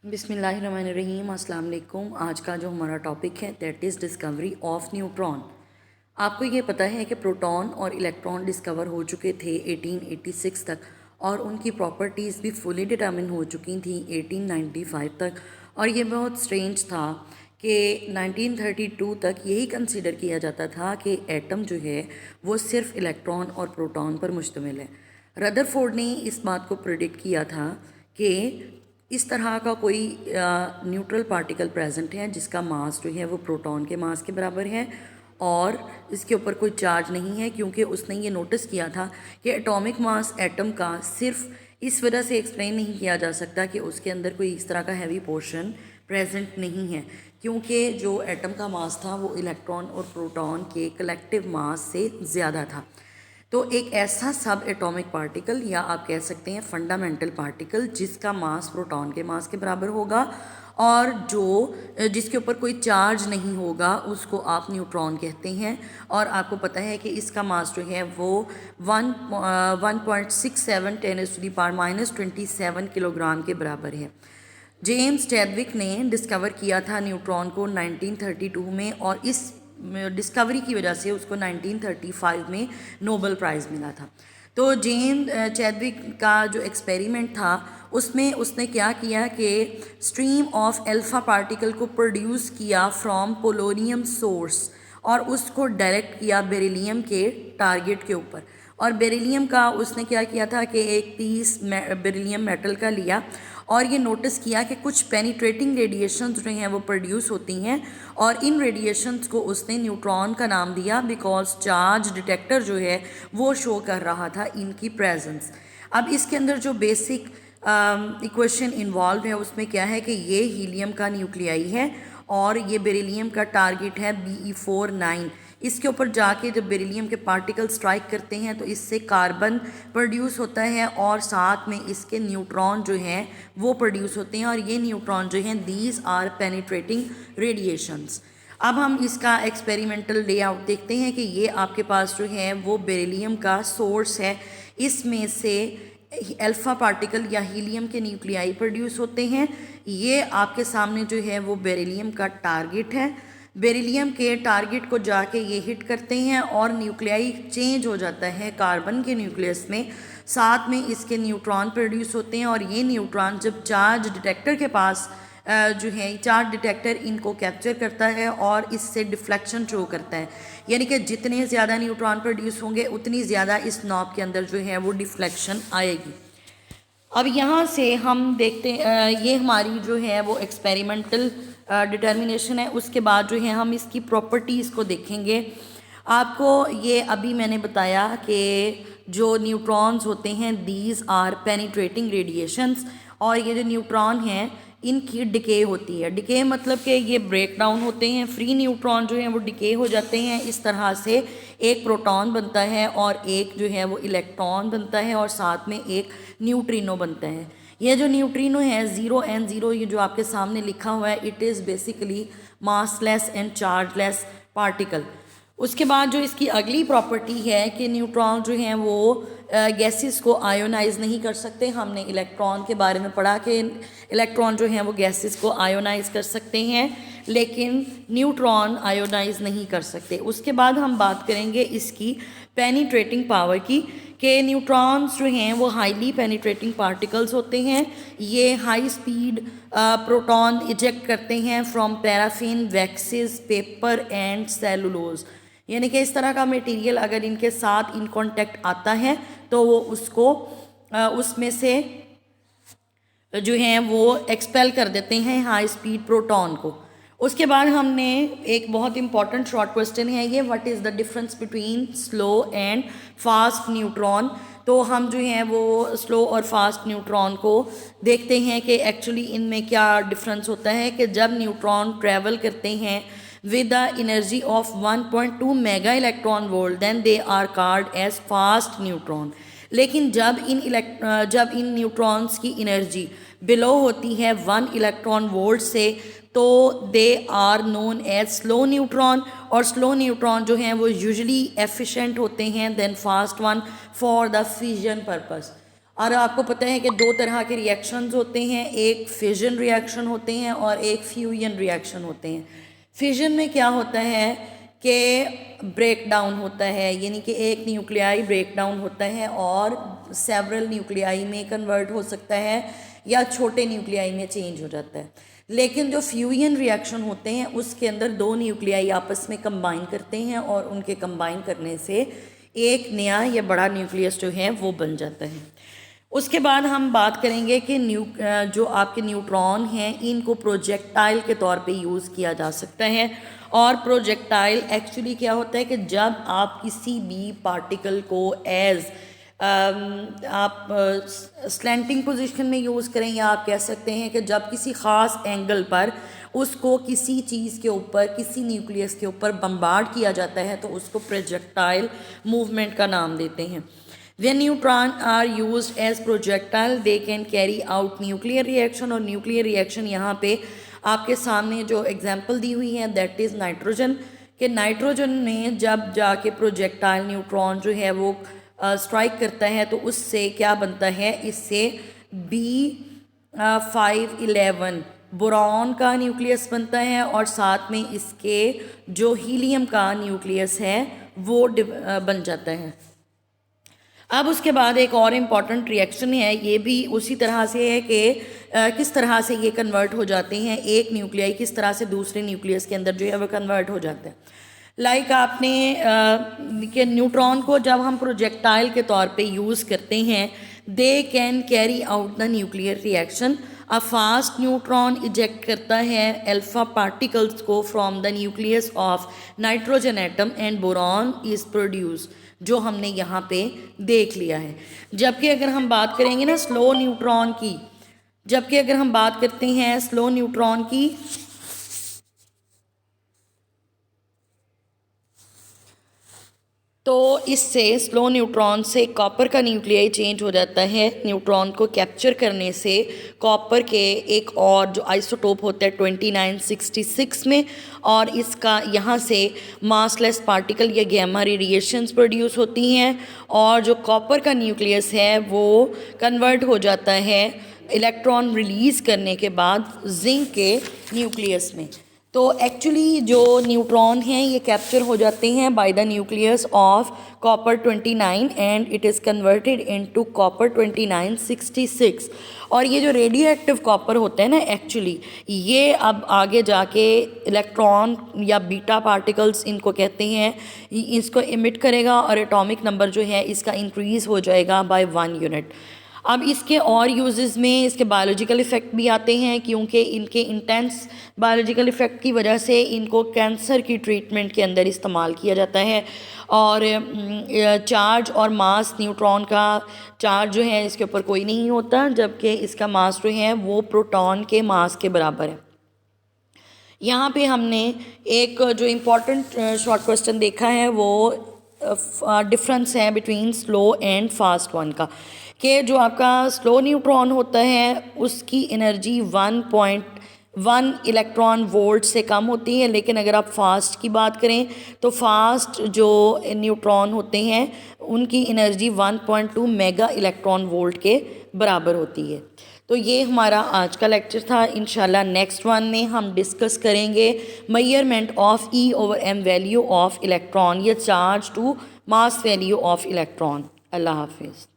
बिस्मिल्लाहिर्रहमानिर्रहीम। अस्सलाम वालेकुम। आज का जो हमारा टॉपिक है that is discovery of neutron. आपको ये पता है कि प्रोटॉन और इलेक्ट्रॉन डिस्कवर हो चुके थे 1886 तक और उनकी प्रॉपर्टीज़ भी फुली डिटर्मिन हो चुकी थी 1895 तक। और ये बहुत स्ट्रेंज था कि 1932 तक यही कंसीडर किया जाता था कि एटम जो है वो सिर्फ इलेक्ट्रॉन और प्रोटॉन पर मुश्तमिल है। रदरफोर्ड ने इस बात को प्रिडिक्ट किया था कि इस तरह का कोई न्यूट्रल पार्टिकल प्रेजेंट है जिसका मास जो है वो प्रोटॉन के मास के बराबर है और इसके ऊपर कोई चार्ज नहीं है, क्योंकि उसने ये नोटिस किया था कि एटॉमिक मास एटम का सिर्फ इस वजह से एक्सप्लेन नहीं किया जा सकता कि उसके अंदर कोई इस तरह का हैवी पोर्शन प्रेजेंट नहीं है, क्योंकि जो एटम का मास था वो इलेक्ट्रॉन और प्रोटॉन के कलेक्टिव मास से ज़्यादा था। तो एक ऐसा सब एटॉमिक पार्टिकल या आप कह सकते हैं फंडामेंटल पार्टिकल जिसका मास प्रोटॉन के मास के बराबर होगा और जिसके ऊपर कोई चार्ज नहीं होगा उसको आप न्यूट्रॉन कहते हैं। और आपको पता है कि इसका मास जो है वो 1.67 10⁻⁻27 किलोग्राम के बराबर है। जेम्स चैडविक ने डिस्कवर किया था न्यूट्रॉन को 1932 में और इस डिस्कवरी की वजह से उसको 1935 में नोबेल प्राइज़ मिला था। तो जेम्स चैडविक का जो एक्सपेरिमेंट था उसमें उसने क्या किया कि स्ट्रीम ऑफ अल्फ़ा पार्टिकल को प्रोड्यूस किया फ्रॉम पोलोनियम सोर्स और उसको डायरेक्ट किया बेरिलियम के टारगेट के ऊपर। और बेरिलियम का उसने क्या किया था कि एक पीस बेरिलियम मेटल का लिया और ये नोटिस किया कि कुछ पेनिट्रेटिंग रेडिएशंस जो हैं वो प्रोड्यूस होती हैं और इन रेडिएशंस को उसने न्यूट्रॉन का नाम दिया बिकॉज चार्ज डिटेक्टर जो है वो शो कर रहा था इनकी प्रेजेंस। अब इसके अंदर जो बेसिक इक्वेशन इन्वॉल्व है उसमें क्या है कि ये हीलियम का न्यूक्लियाई है और ये बेरिलियम का टारगेट है Be49। इसके ऊपर जाके जब बेरिलियम के पार्टिकल स्ट्राइक करते हैं तो इससे कार्बन प्रोड्यूस होता है और साथ में इसके न्यूट्रॉन जो हैं वो प्रोड्यूस होते हैं और ये न्यूट्रॉन जो हैं दीज आर पेनिट्रेटिंग रेडिएशंस। अब हम इसका एक्सपेरिमेंटल लेआउट देखते हैं कि ये आपके पास जो है वो बेरिलियम का सोर्स है। इसमें से अल्फ़ा पार्टिकल या हीलियम के न्यूक्लियाई प्रोड्यूस होते हैं। ये आपके सामने जो है वो बेरिलियम का टारगेट है। बेरिलियम के टारगेट को जाके ये हिट करते हैं और न्यूक्लियाई चेंज हो जाता है कार्बन के न्यूक्लियस में, साथ में इसके न्यूट्रॉन प्रोड्यूस होते हैं और ये न्यूट्रॉन जब चार्ज डिटेक्टर के पास जो है चार्ज डिटेक्टर इनको कैप्चर करता है और इससे डिफ्लेक्शन शो करता है, यानी कि जितने ज़्यादा न्यूट्रॉन प्रोड्यूस होंगे उतनी ज़्यादा इस नॉब के अंदर जो है वो डिफ्लेक्शन आएगी। अब यहाँ से हम देखते ये हमारी जो है वो एक्सपेरिमेंटल डिटर्मिनेशन है। उसके बाद जो है हम इसकी प्रॉपर्टीज़ को देखेंगे। आपको ये अभी मैंने बताया कि जो न्यूट्रॉन्स होते हैं दीज आर पेनिट्रेटिंग रेडिएशंस और ये जो न्यूट्रॉन हैं इनकी डिके होती है। डिके मतलब कि ये ब्रेक डाउन होते हैं, फ्री न्यूट्रॉन जो हैं वो डिके हो जाते हैं। इस तरह से एक प्रोटॉन बनता है और एक जो है वो इलेक्ट्रॉन बनता है और साथ में एक न्यूट्रिनो बनता है। ये जो न्यूट्रिनो है 0 ये जो आपके सामने लिखा हुआ है it is basically massless and chargeless particle. उसके बाद जो इसकी अगली प्रॉपर्टी है कि न्यूट्रॉन जो हैं वो गैसेस को आयोनाइज नहीं कर सकते। हमने इलेक्ट्रॉन के बारे में पढ़ा कि इलेक्ट्रॉन जो हैं वो गैसेस को आयोनाइज कर सकते हैं लेकिन न्यूट्रॉन आयोनाइज नहीं कर सकते। उसके बाद हम बात करेंगे इसकी पेनिट्रेटिंग पावर की कि न्यूट्रॉन्स जो हैं वो हाईली पेनिट्रेटिंग पार्टिकल्स होते हैं। ये हाई स्पीड प्रोटॉन इजेक्ट करते हैं from paraffin, waxes, paper and cellulose, यानी कि इस तरह का मटेरियल अगर इनके साथ इन कांटेक्ट आता है तो वो उसको उसमें से जो हैं वो एक्सपेल कर देते हैं हाई स्पीड प्रोटॉन को। उसके बाद हमने एक बहुत इंपॉर्टेंट शॉर्ट क्वेश्चन है ये, what is the difference between slow and fast neutron. तो हम जो हैं वो स्लो और फास्ट न्यूट्रॉन को देखते हैं कि एक्चुअली इनमें क्या डिफरेंस होता है कि जब न्यूट्रॉन ट्रैवल करते हैं with the energy of 1.2 mega electron volt then they are called as fast neutron। लेकिन जब इन न्यूट्रॉन्स की एनर्जी बिलो होती है 1 इलेक्ट्रॉन वोल्ट से तो they are known as slow neutron और स्लो न्यूट्रॉन जो हैं वो यूजुअली एफिशिएंट होते हैं then fast one for the fission purpose. और आपको पता है कि दो तरह के रिएक्शंस होते हैं, एक फिजन रिएक्शन होते हैं और एक फ्यूजन रिएक्शन होते हैं। फिजन में क्या होता है कि ब्रेक डाउन होता है, यानी कि एक न्यूक्लियाई ब्रेक डाउन होता है और सेवरल न्यूक्लियाई में कन्वर्ट हो सकता है या छोटे न्यूक्लियाई में चेंज हो जाता है। लेकिन जो फ्यूजन रिएक्शन होते हैं उसके अंदर दो न्यूक्लियाई आपस में कंबाइन करते हैं और उनके कंबाइन करने से एक नया या बड़ा न्यूक्लियस जो है वो बन जाता है। उसके बाद हम बात करेंगे कि जो आपके न्यूट्रॉन हैं इनको प्रोजेक्टाइल के तौर पे यूज़ किया जा सकता है। और प्रोजेक्टाइल एक्चुअली क्या होता है कि जब आप किसी भी पार्टिकल को आप स्लैंटिंग पोजीशन में यूज़ करें, या आप कह सकते हैं कि जब किसी ख़ास एंगल पर उसको किसी चीज़ के ऊपर, किसी न्यूक्लियस के ऊपर बम्बार्ड किया जाता है तो उसको प्रोजेक्टाइल मूवमेंट का नाम देते हैं। When neutron are used as projectile, they can carry out nuclear reaction। और न्यूक्लियर रिएक्शन यहाँ पे आपके सामने जो एग्जांपल दी हुई है दैट इज़ नाइट्रोजन, कि नाइट्रोजन में जब जाके प्रोजेक्टाइल न्यूट्रॉन जो है वो स्ट्राइक करता है तो उससे क्या बनता है, इससे B511 बोरॉन का न्यूक्लियस बनता है और साथ में इसके जो हीलियम का न्यूक्लियस है वो बन जाता है। अब उसके बाद एक और इम्पॉर्टेंट रिएक्शन है, ये भी उसी तरह से है कि किस तरह से ये कन्वर्ट हो जाते हैं, एक न्यूक्लियाई किस तरह से दूसरे न्यूक्लियस के अंदर जो है वो कन्वर्ट हो जाते हैं। लाइक आपने कि न्यूट्रॉन को जब हम प्रोजेक्टाइल के तौर पे यूज़ करते हैं, they can carry out the nuclear reaction. A fast neutron eject करता है अल्फा पार्टिकल्स को from the nucleus of nitrogen atom and boron is produce, जो हमने यहाँ पे देख लिया है। जबकि अगर हम बात करेंगे ना स्लो न्यूट्रॉन की, जबकि अगर हम बात करते हैं स्लो न्यूट्रॉन की, तो इससे स्लो न्यूट्रॉन से कॉपर का न्यूक्लियाई चेंज हो जाता है। न्यूट्रॉन को कैप्चर करने से कॉपर के एक और जो आइसोटोप होता है 2966 में, और इसका यहाँ से मासलेस पार्टिकल या गैमा रेडिएशंस प्रोड्यूस होती हैं और जो कॉपर का न्यूक्लियस है वो कन्वर्ट हो जाता है इलेक्ट्रॉन रिलीज़ करने के बाद जिंक के न्यूक्लियस में। तो एक्चुअली जो न्यूट्रॉन हैं ये कैप्चर हो जाते हैं by the nucleus of copper 29 and it is converted into copper 2966। और ये जो रेडियो एक्टिव कॉपर होता है ना, एक्चुअली ये अब आगे जाके इलेक्ट्रॉन या बीटा पार्टिकल्स इनको कहते हैं, इसको इमिट करेगा और एटॉमिक नंबर जो है इसका इंक्रीज़ हो जाएगा बाय 1 यूनिट। अब इसके और यूजेस में इसके बायोलॉजिकल इफ़ेक्ट भी आते हैं, क्योंकि इनके इंटेंस बायोलॉजिकल इफ़ेक्ट की वजह से इनको कैंसर की ट्रीटमेंट के अंदर इस्तेमाल किया जाता है। और चार्ज और मास, न्यूट्रॉन का चार्ज जो है इसके ऊपर कोई नहीं होता, जबकि इसका मास जो है वो प्रोटॉन के मास के बराबर है। यहाँ पे हमने एक जो इम्पॉर्टेंट शॉर्ट क्वेश्चन देखा है वो डिफरेंस है between slow and fast one का, कि जो आपका स्लो न्यूट्रॉन होता है उसकी एनर्जी 1.1 इलेक्ट्रॉन वोल्ट से कम होती है, लेकिन अगर आप फास्ट की बात करें तो फास्ट जो न्यूट्रॉन होते हैं उनकी एनर्जी 1.2 मेगा इलेक्ट्रॉन वोल्ट के बराबर होती है। तो ये हमारा आज का लेक्चर था। इंशाल्लाह नेक्स्ट वन में हम डिस्कस करेंगे measurement of E/m value of electron या charge to mass value of electron. अल्लाह हाफिज़।